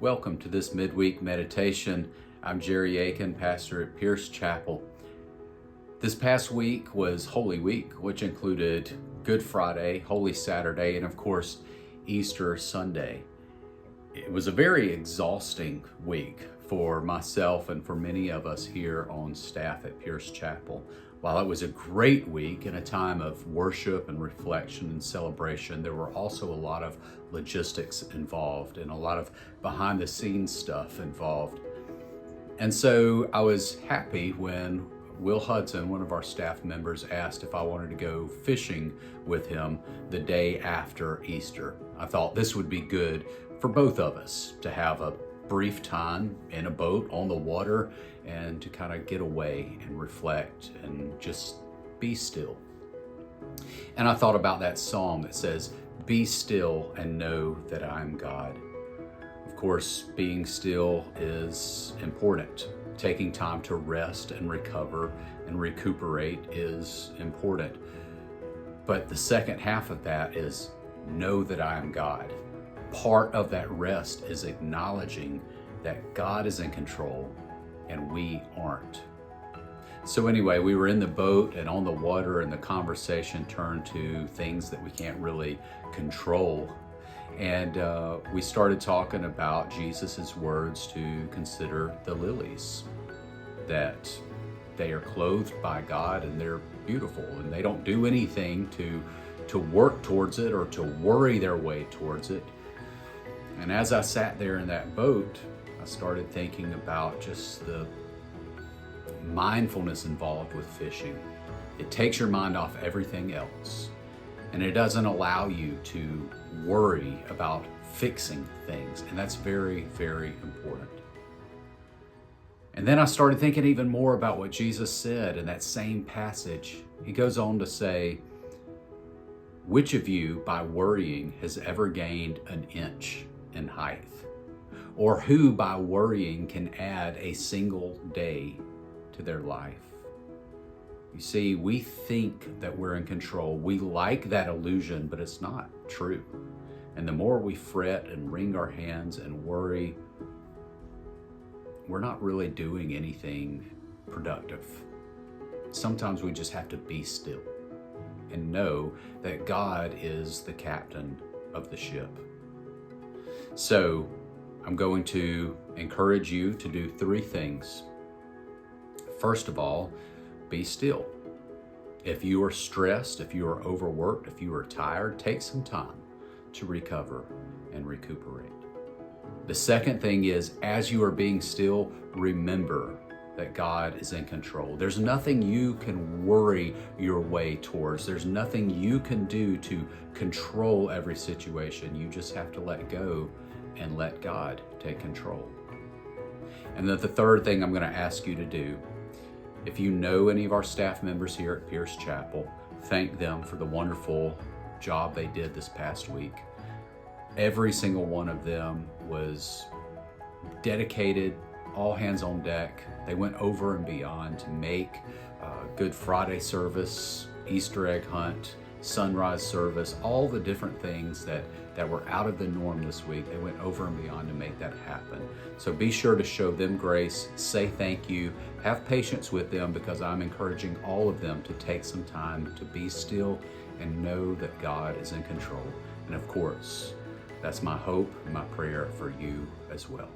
Welcome to this midweek meditation. I'm Jerry Akin, pastor at Pierce Chapel. This past week was Holy Week, which included Good Friday, Holy Saturday, and of course, Easter Sunday. It was a very exhausting week for myself and for many of us here on staff at Pierce Chapel. While it was a great week and a time of worship and reflection and celebration, there were also a lot of logistics involved and a lot of behind the scenes stuff involved. And so I was happy when Will Hudson, one of our staff members, asked if I wanted to go fishing with him the day after Easter. I thought this would be good for both of us to have a brief time in a boat on the water and to kind of get away and reflect and just be still. And I thought about that psalm that says, "Be still and know that I'm God." Of course, being still is important. Taking time to rest and recover and recuperate is important. But the second half of that is know that I am God. Part of that rest is acknowledging that God is in control and we aren't. So anyway, we were in the boat and on the water, and the conversation turned to things that we can't really control. And we started talking about Jesus's words to consider the lilies, that they are clothed by God and they're beautiful and they don't do anything to work towards it or to worry their way towards it. And as I sat there in that boat, I started thinking about just the mindfulness involved with fishing. It takes your mind off everything else, and it doesn't allow you to worry about fixing things, and that's very, very important. And then I started thinking even more about what Jesus said in that same passage. He goes on to say, "Which of you, by worrying, has ever gained an inch in height? Or who, by worrying, can add a single day to their life?" You see, we think that we're in control. We like that illusion, but it's not true. And the more we fret and wring our hands and worry, we're not really doing anything productive. Sometimes we just have to be still and know that God is the captain of the ship. So I'm going to encourage you to do three things. First of all, be still. If you are stressed, if you are overworked, if you are tired, take some time to recover and recuperate. The second thing is, as you are being still, remember that God is in control. There's nothing you can worry your way towards. There's nothing you can do to control every situation. You just have to let go and let God take control. And then the third thing I'm going to ask you to do, if you know any of our staff members here at Pierce Chapel, thank them for the wonderful job they did this past week. Every single one of them was dedicated, all hands on deck. They went over and beyond to make Good Friday service, Easter egg hunt, sunrise service, all the different things that were out of the norm this week. They went over and beyond to make that happen. So be sure to show them grace, say thank you, have patience with them, because I'm encouraging all of them to take some time to be still and know that God is in control. And of course, that's my hope and my prayer for you as well.